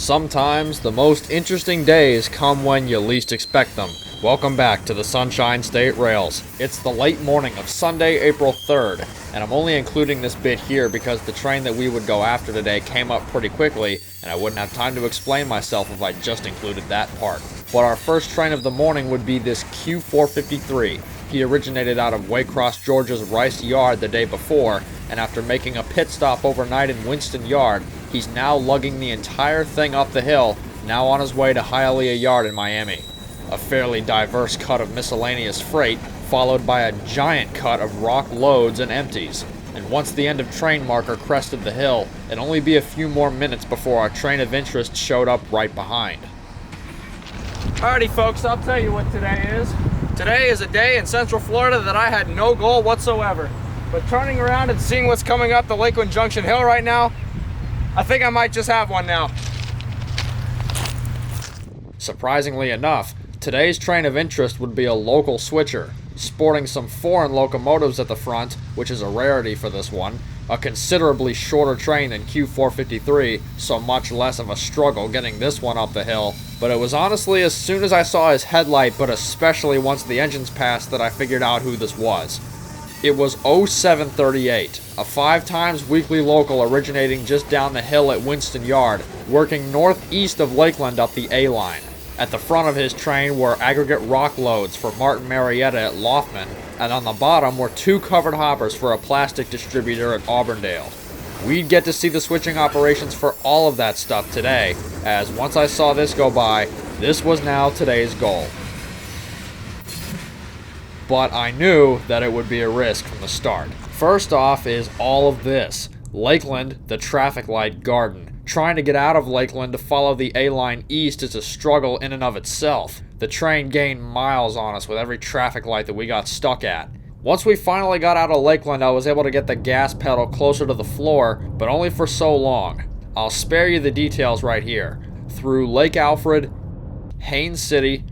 Sometimes the most interesting days come when you least expect them. Welcome back to the Sunshine State Rails. It's the late morning of Sunday, April 3rd, and I'm only including this bit here because the train that we would go after today came up pretty quickly, and I wouldn't have time to explain myself if I just included that part. But our first train of the morning would be this Q453. He originated out of Waycross, Georgia's Rice Yard the day before, and after making a pit stop overnight in Winston Yard, he's now lugging the entire thing up the hill, now on his way to Hialeah Yard in Miami. A fairly diverse cut of miscellaneous freight, followed by a giant cut of rock loads and empties. And once the end of train marker crested the hill, it'd only be a few more minutes before our train of interest showed up right behind. Alrighty folks, I'll tell you what today is. Today is a day in Central Florida that I had no goal whatsoever. But turning around and seeing what's coming up the Lakeland Junction Hill right now, I think I might just have one now. Surprisingly enough, today's train of interest would be a local switcher, sporting some foreign locomotives at the front, which is a rarity for this one, a considerably shorter train than Q453, so much less of a struggle getting this one up the hill. But it was honestly as soon as I saw his headlight, but especially once the engines passed, that I figured out who this was. It was 0738, a 5 times weekly local originating just down the hill at Winston Yard, working northeast of Lakeland up the A line. At the front of his train were aggregate rock loads for Martin Marietta at Loftman, and on the bottom were 2 covered hoppers for a plastic distributor at Auburndale. We'd get to see the switching operations for all of that stuff today, as once I saw this go by, this was now today's goal. But I knew that it would be a risk from the start. First off is all of this. Lakeland, the traffic light garden. Trying to get out of Lakeland to follow the A-line east is a struggle in and of itself. The train gained miles on us with every traffic light that we got stuck at. Once we finally got out of Lakeland, I was able to get the gas pedal closer to the floor, but only for so long. I'll spare you the details right here. Through Lake Alfred, Haines City,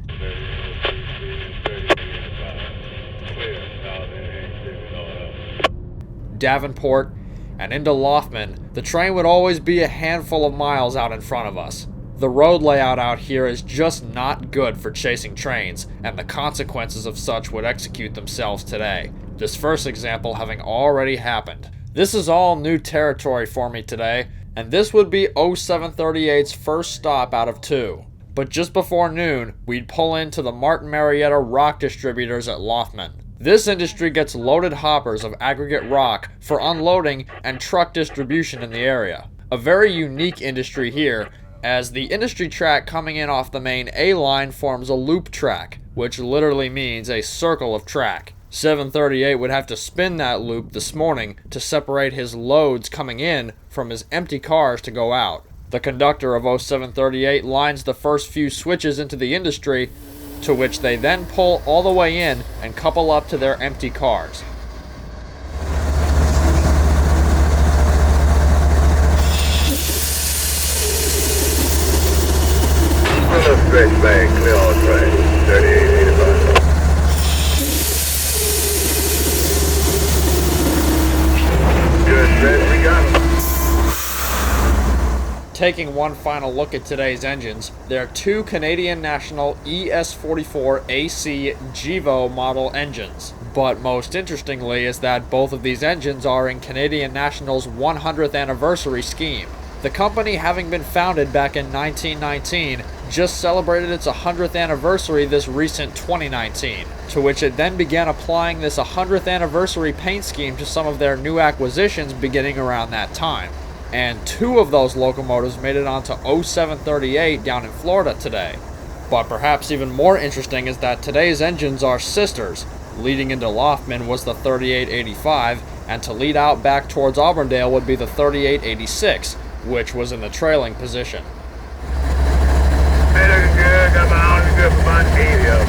Davenport, and into Loftman, the train would always be a handful of miles out in front of us. The road layout out here is just not good for chasing trains, and the consequences of such would execute themselves today. This first example having already happened. This is all new territory for me today, and this would be 0738's first stop out of 2. But just before noon, we'd pull into the Martin Marietta rock distributors at Loftman. This industry gets loaded hoppers of aggregate rock for unloading and truck distribution in the area. A very unique industry here, as the industry track coming in off the main A line forms a loop track, which literally means a circle of track. 738 would have to spin that loop this morning to separate his loads coming in from his empty cars to go out. The conductor of 0738 lines the first few switches into the industry, to which they then pull all the way in and couple up to their empty cars. Stretch bag, clear all track, 3885. Good stretch, we got him. Taking one final look at today's engines, they're 2 Canadian National ES44 AC GEVO model engines. But most interestingly is that both of these engines are in Canadian National's 100th anniversary scheme. The company, having been founded back in 1919, just celebrated its 100th anniversary this recent 2019, to which it then began applying this 100th anniversary paint scheme to some of their new acquisitions beginning around that time. And 2 of those locomotives made it onto 0738 down in Florida today. But perhaps even more interesting is that today's engines are sisters. Leading into Loftman was the 3885, and to lead out back towards Auburndale would be the 3886, which was in the trailing position. Hey, looking good. Got my arms good for my 80 of them.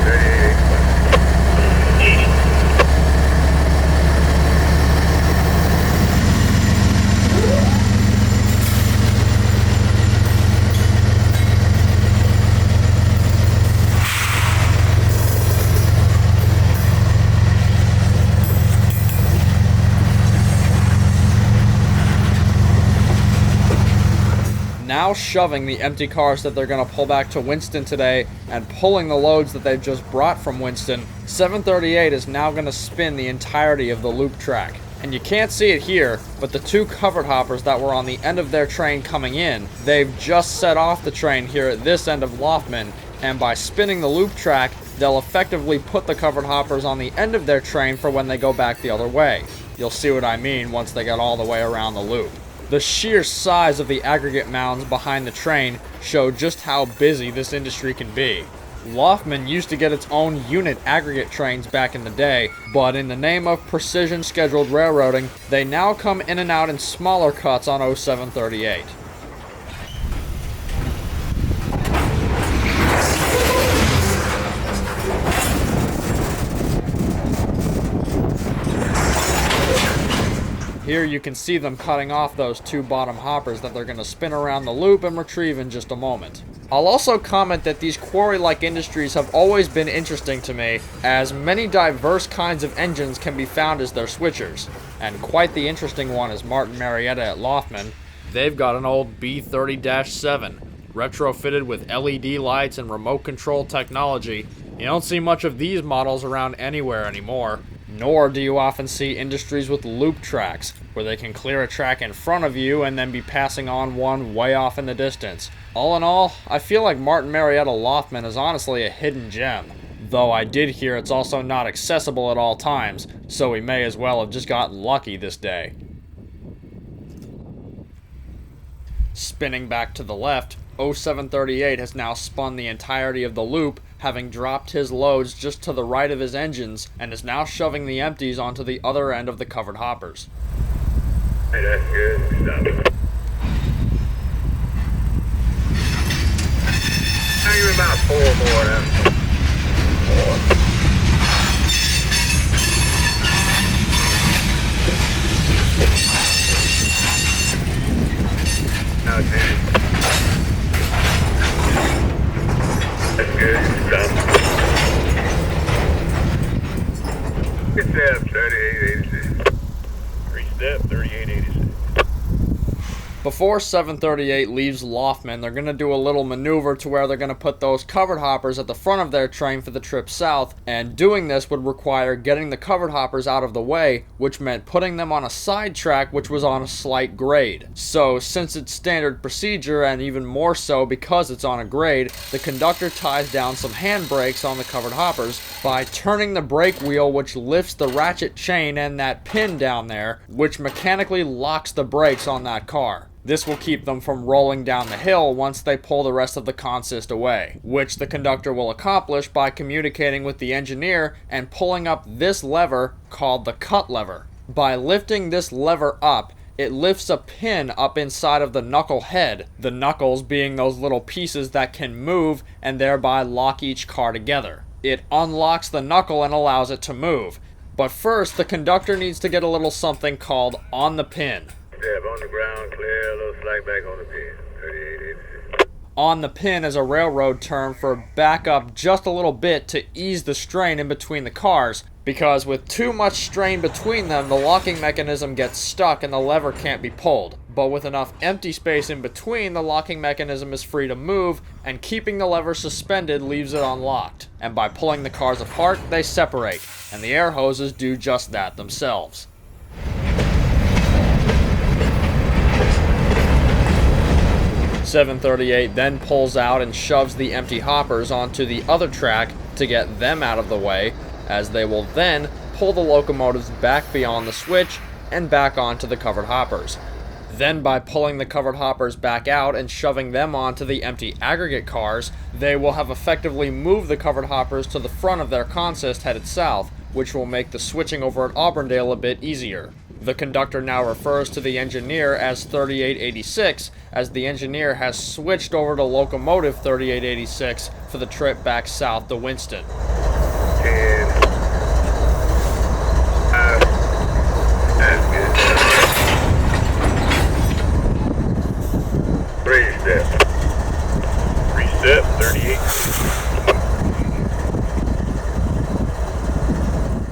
3885. now shoving the empty cars that they're going to pull back to Winston today and pulling the loads that they've just brought from Winston. 738 is now going to spin the entirety of the loop track. And you can't see it here, but the two covered hoppers that were on the end of their train coming in, they've just set off the train here at this end of Loftman, and by spinning the loop track, they'll effectively put the covered hoppers on the end of their train for when they go back the other way. You'll see what I mean once they get all the way around the loop. The sheer size of the aggregate mounds behind the train show just how busy this industry can be. Loftman used to get its own unit aggregate trains back in the day, but in the name of precision scheduled railroading, they now come in and out in smaller cuts on 0738. Here you can see them cutting off those two bottom hoppers that they're going to spin around the loop and retrieve in just a moment. I'll also comment that these quarry-like industries have always been interesting to me, as many diverse kinds of engines can be found as their switchers. And quite the interesting one is Martin Marietta at Loftman. They've got an old B30-7, retrofitted with LED lights and remote control technology. You don't see much of these models around anywhere anymore. Nor do you often see industries with loop tracks, where they can clear a track in front of you and then be passing on one way off in the distance. All in all, I feel like Martin Marietta Loftman is honestly a hidden gem. Though I did hear it's also not accessible at all times, so we may as well have just gotten lucky this day. Spinning back to the left, 0738 has now spun the entirety of the loop, having dropped his loads just to the right of his engines, and is now shoving the empties onto the other end of the covered hoppers. Hey, that's good. Stop. Now you're about 4 more now. Now, dude. That's good. Stop. Good step, 3886. 3-step, 3886. Before 738 leaves Loftman, they're going to do a little maneuver to where they're going to put those covered hoppers at the front of their train for the trip south, and doing this would require getting the covered hoppers out of the way, which meant putting them on a side track which was on a slight grade. So, since it's standard procedure, and even more so because it's on a grade, the conductor ties down some handbrakes on the covered hoppers by turning the brake wheel, which lifts the ratchet chain and that pin down there, which mechanically locks the brakes on that car. This will keep them from rolling down the hill once they pull the rest of the consist away, which the conductor will accomplish by communicating with the engineer and pulling up this lever called the cut lever. By lifting this lever up, it lifts a pin up inside of the knuckle head, the knuckles being those little pieces that can move and thereby lock each car together. It unlocks the knuckle and allows it to move. But first, the conductor needs to get a little something called on the pin. Step on the ground, clear, a little slack back on the pin. 3886. On the pin is a railroad term for back up just a little bit to ease the strain in between the cars, because with too much strain between them, the locking mechanism gets stuck and the lever can't be pulled. But with enough empty space in between, the locking mechanism is free to move, and keeping the lever suspended leaves it unlocked. And by pulling the cars apart, they separate, and the air hoses do just that themselves. .738 then pulls out and shoves the empty hoppers onto the other track to get them out of the way, as they will then pull the locomotives back beyond the switch and back onto the covered hoppers. Then by pulling the covered hoppers back out and shoving them onto the empty aggregate cars, they will have effectively moved the covered hoppers to the front of their consist headed south, which will make the switching over at Auburndale a bit easier. The conductor now refers to the engineer as 3886, as the engineer has switched over to locomotive 3886 for the trip back south to Winston. 10. That's good. 3-step. 3-step, 38.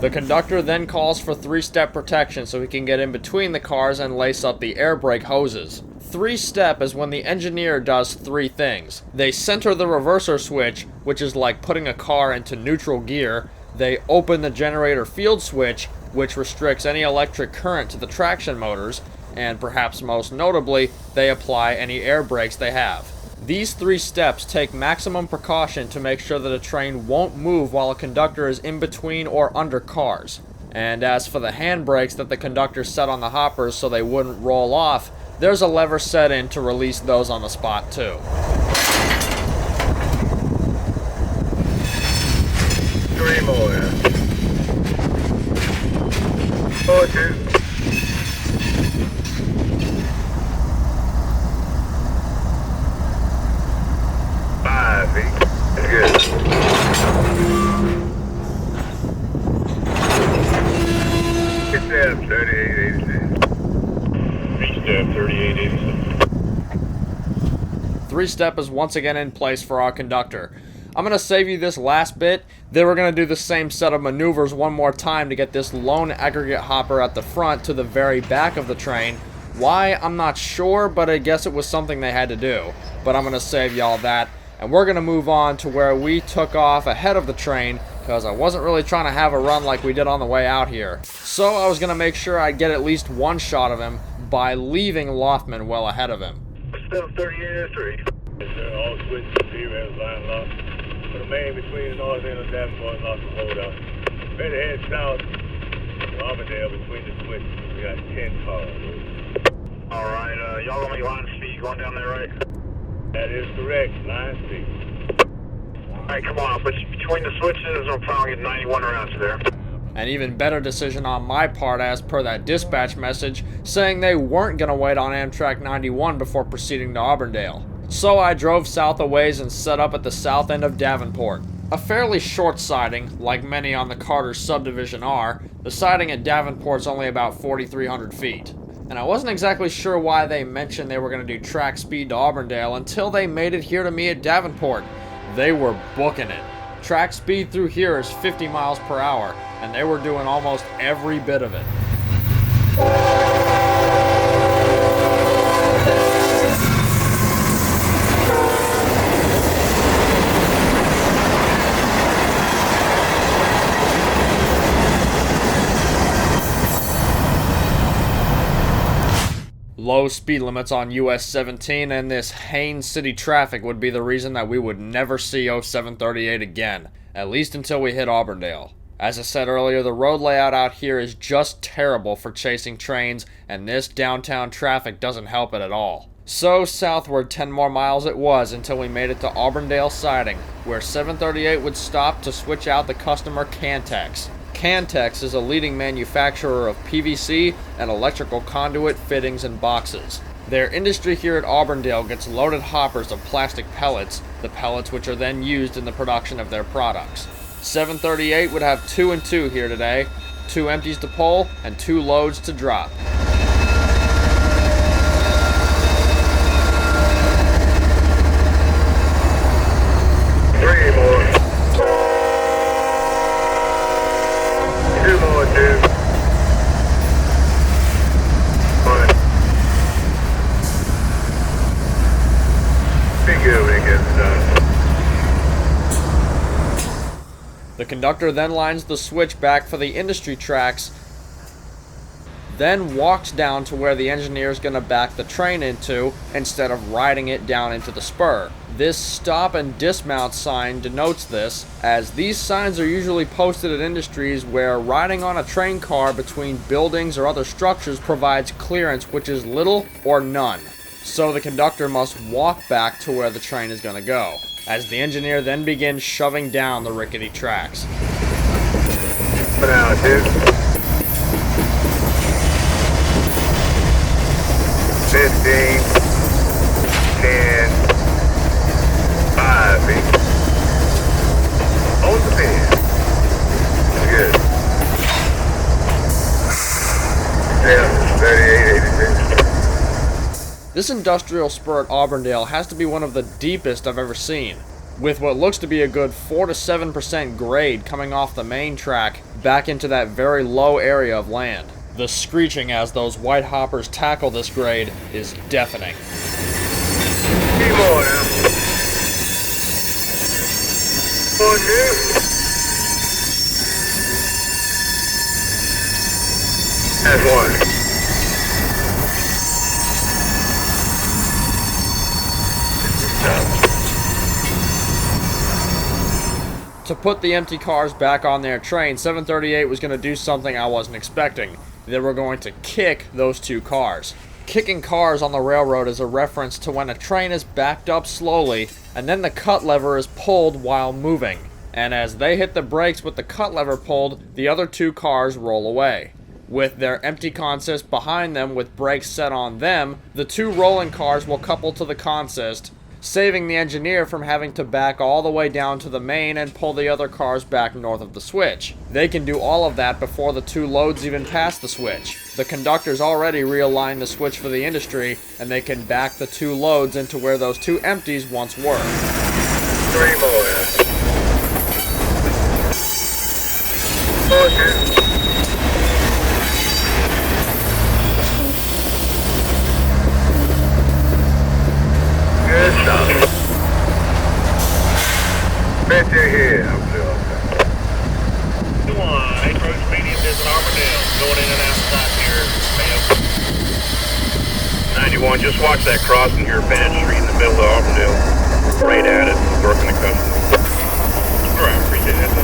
The conductor then calls for 3-step protection so he can get in between the cars and lace up the air brake hoses. Three-step is when the engineer does three things. They center the reverser switch, which is like putting a car into neutral gear. They open the generator field switch, which restricts any electric current to the traction motors. And perhaps most notably, they apply any air brakes they have. These three steps take maximum precaution to make sure that a train won't move while a conductor is in between or under cars. And as for the handbrakes that the conductor set on the hoppers so they wouldn't roll off, there's a lever set in to release those on the spot too. Three more. 4, 2. 5 feet. That's good. 3886. Step 3886. Three-step is once again in place for our conductor. I'm going to save you this last bit, then we're going to do the same set of maneuvers one more time to get this lone aggregate hopper at the front to the very back of the train. Why, I'm not sure, but I guess it was something they had to do. But I'm going to save y'all that, and we're going to move on to where we took off ahead of the train, because I wasn't really trying to have a run like we did on the way out here. So I was going to make sure I'd get at least one shot of him by leaving Loftman well ahead of him. Step 3883. All switches to P-Res line lock. For the main between the north end of Davenport and lock the hold out. Ready to head south to Auburndale between the switches. We got 10 cars. Alright, y'all on your line speed going down there, right? That is correct, line speed. Alright, come on, but between the switches, we'll probably get 91 rounds there. An even better decision on my part as per that dispatch message, saying they weren't going to wait on Amtrak 91 before proceeding to Auburndale. So I drove south a ways and set up at the south end of Davenport. A fairly short siding, like many on the Carter subdivision are. The siding at Davenport's only about 4,300 feet. And I wasn't exactly sure why they mentioned they were going to do track speed to Auburndale until they made it here to me at Davenport. They were booking it. Track speed through here is 50 miles per hour, and they were doing almost every bit of it. Low speed limits on US 17 and this Haines City traffic would be the reason that we would never see 0738 again, at least until we hit Auburndale. As I said earlier, the road layout out here is just terrible for chasing trains, and this downtown traffic doesn't help it at all. So southward 10 more miles it was until we made it to Auburndale siding, where 738 would stop to switch out the customer Cantex. Cantex is a leading manufacturer of PVC and electrical conduit fittings and boxes. Their industry here at Auburndale gets loaded hoppers of plastic pellets, the pellets which are then used in the production of their products. 738 would have 2 and 2 here today, 2 empties to pull and 2 loads to drop. The conductor then lines the switch back for the industry tracks, then walks down to where the engineer is going to back the train into instead of riding it down into the spur. This stop and dismount sign denotes this, as these signs are usually posted at industries where riding on a train car between buildings or other structures provides clearance which is little or none. So the conductor must walk back to where the train is going to go, as the engineer then begins shoving down the rickety tracks. Put out, dude. 15, 10, 5 feet. On the pin. Good. 3886. This industrial spur at Auburndale has to be one of the deepest I've ever seen, with what looks to be a good 4 to 7% grade coming off the main track back into that very low area of land. The screeching as those white hoppers tackle this grade is deafening. Keep on now. 4, 2. That's 1. To put the empty cars back on their train, 738 was going to do something I wasn't expecting. They were going to kick those two cars. Kicking cars on the railroad is a reference to when a train is backed up slowly and then the cut lever is pulled while moving. And as they hit the brakes with the cut lever pulled, the other two cars roll away. With their empty consist behind them with brakes set on them, the two rolling cars will couple to the consist, saving the engineer from having to back all the way down to the main and pull the other cars back north of the switch. They can do all of that before the two loads even pass the switch. The conductors already realigned the switch for the industry, and they can back the two loads into where those two empties once were. 3 more. 4, 2. Good stuff. Bet you're here. I'm still okay. 1, approach medium visit Auburndale. Going in and outside here, ma'am. 91, just watch that crossing here, Bennett Street in the middle of Auburndale. Right at it, working the customer. Alright, appreciate that.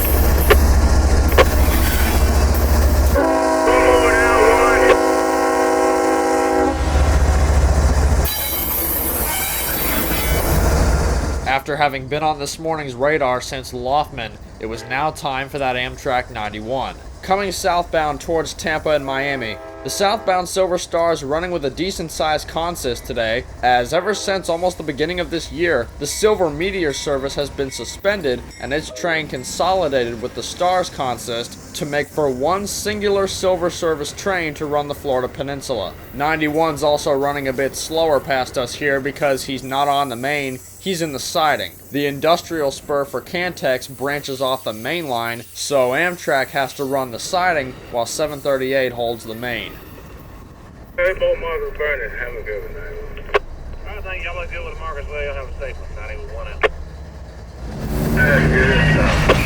One more now, 1. After having been on this morning's radar since Loftman, it was now time for that Amtrak 91. Coming southbound towards Tampa and Miami, the southbound Silver Star is running with a decent-sized consist today, as ever since almost the beginning of this year, the Silver Meteor service has been suspended and its train consolidated with the Star's consist to make for one singular Silver service train to run the Florida Peninsula. 91's also running a bit slower past us here because he's not on the main, he's in the siding. The industrial spur for Cantex branches off the main line, so Amtrak has to run the siding while 738 holds the main. Hey, both markers burning. Have a good one, 91. I think y'all look good with the markers. Well, y'all have a safe one. 91 out. That's good stuff.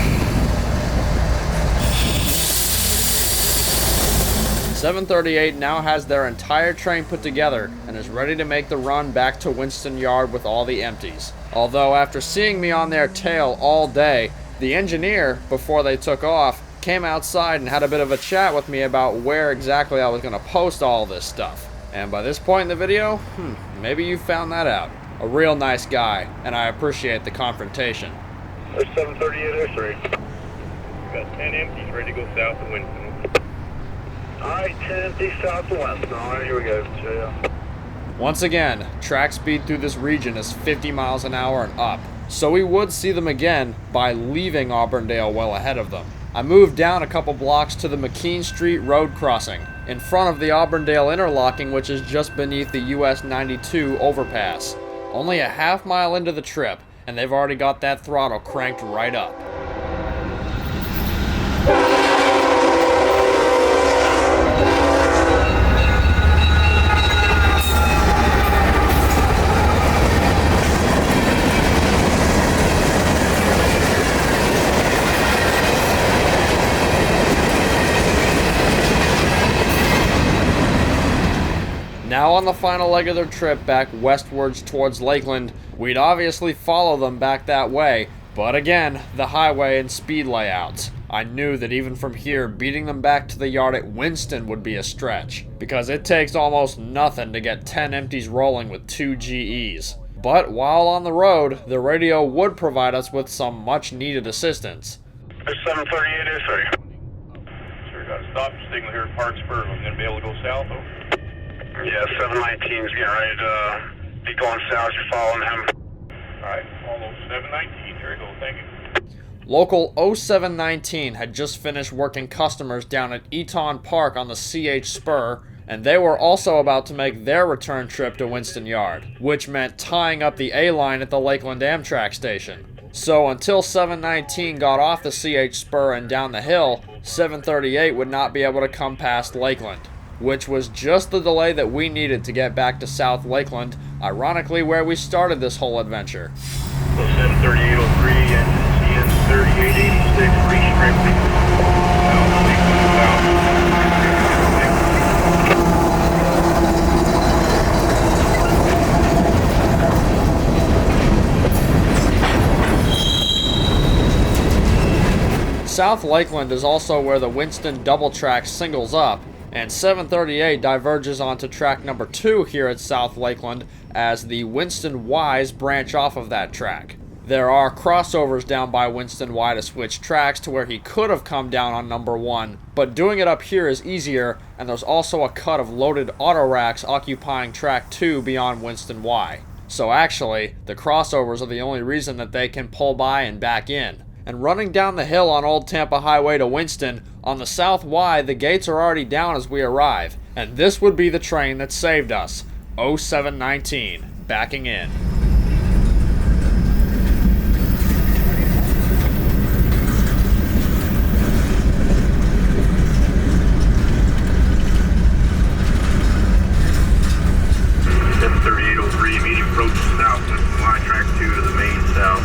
738 now has their entire train put together and is ready to make the run back to Winston Yard with all the empties. Although after seeing me on their tail all day, the engineer, before they took off, came outside and had a bit of a chat with me about where exactly I was going to post all this stuff. And by this point in the video, maybe you found that out. A real nice guy, and I appreciate the confrontation. There's 738 03. Got 10 empties ready to go south of Winston. Alright, 10 empties south of Winston. Alright, here we go. Yeah. Once again, track speed through this region is 50 miles an hour and up, so we would see them again by leaving Auburndale well ahead of them. I moved down a couple blocks to the McKean Street road crossing, in front of the Auburndale interlocking, which is just beneath the US 92 overpass. Only a half mile into the trip, and they've already got that throttle cranked right up. Now on the final leg of their trip back westwards towards Lakeland, we'd obviously follow them back that way, but again, the highway and speed layouts. I knew that even from here, beating them back to the yard at Winston would be a stretch, because it takes almost nothing to get 10 empties rolling with 2 GEs. But while on the road, the radio would provide us with some much needed assistance. There's 738 03. Sure, got a stop signal here at Park Spur. I'm going to be able to go south over. Yeah, 719 is getting ready to be going south. You're following him. Alright, follow 719. Here we go. Thank you. Local 0719 had just finished working customers down at Eton Park on the CH Spur, and they were also about to make their return trip to Winston Yard, which meant tying up the A-line at the Lakeland Amtrak station. So until 719 got off the CH Spur and down the hill, 738 would not be able to come past Lakeland. which was just the delay that we needed to get back to South Lakeland, ironically where we started this whole adventure. 073803 and CN 3886 South Lakeland is also where the Winston double track singles up, and 738 diverges onto track number 2 here at South Lakeland as the Winston Ys branch off of that track. There are crossovers down by Winston Y to switch tracks to where he could have come down on number 1, but doing it up here is easier, and there's also a cut of loaded auto racks occupying track 2 beyond Winston Y. So actually, the crossovers are the only reason that they can pull by and back in. And running down the hill on Old Tampa Highway to Winston, on the South Y, the gates are already down as we arrive. And this would be the train that saved us, 0719, backing in. medium approach south, line track 2 to the main south.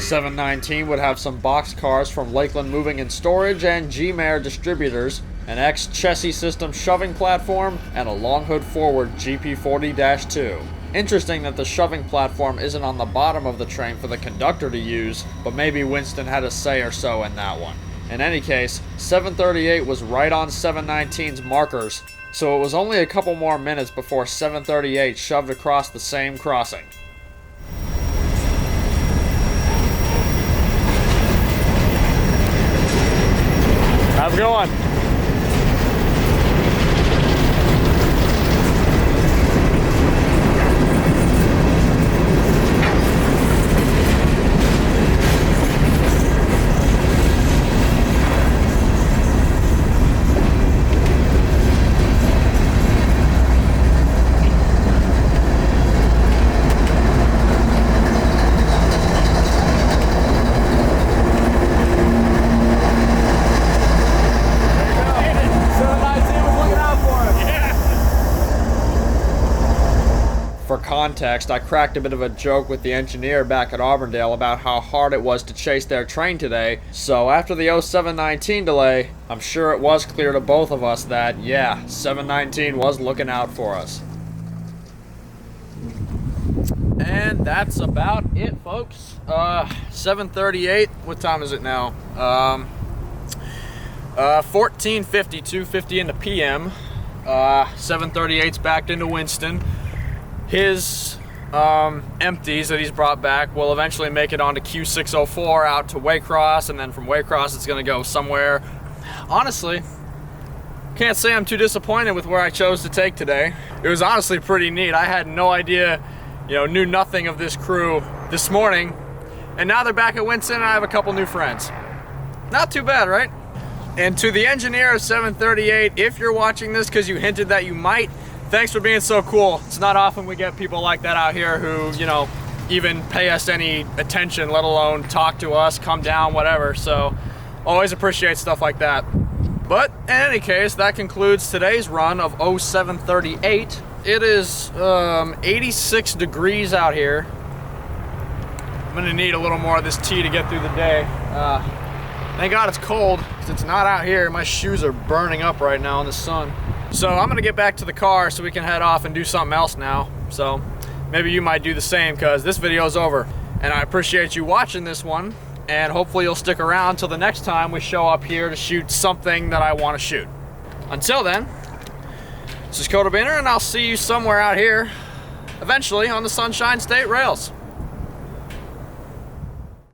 719 would have some box cars from Lakeland Moving and Storage and G-Mare Distributors, an ex-chassis system shoving platform, and a long hood forward GP40-2. Interesting that the shoving platform isn't on the bottom of the train for the conductor to use, but maybe Winston had a say or so in that one. In any case, 738 was right on 719's markers, so it was only a couple more minutes before 738 shoved across the same crossing. How's it going? For context, I cracked a bit of a joke with the engineer back at Auburndale about how hard it was to chase their train today, so after the 0719 delay, I'm sure it was clear to both of us that, yeah, 719 was looking out for us. And that's about it, folks. 738, what time is it now? 14:50, 2:50 in the PM. 738's backed into Winston. His empties that he's brought back will eventually make it onto Q604 out to Waycross, and then from Waycross it's going to go somewhere. Honestly, can't say I'm too disappointed with where I chose to take today. It was honestly pretty neat. I had no idea, knew nothing of this crew this morning, and now they're back at Winston and I have a couple new friends. Not too bad, right? And to the engineer of 738, if you're watching this because you hinted that you might, thanks for being so cool. It's not often we get people like that out here who, even pay us any attention, let alone talk to us, come down, whatever. So, always appreciate stuff like that. But, in any case, that concludes today's run of 0738. It is 86 degrees out here. I'm gonna need a little more of this tea to get through the day. Thank God it's cold, because it's not out here. My shoes are burning up right now in the sun. So I'm gonna get back to the car so we can head off and do something else now. So maybe you might do the same, because this video is over. And I appreciate you watching this one, and hopefully you'll stick around till the next time we show up here to shoot something that I want to shoot. Until then, this is Coda Banner, and I'll see you somewhere out here, eventually on the Sunshine State Rails.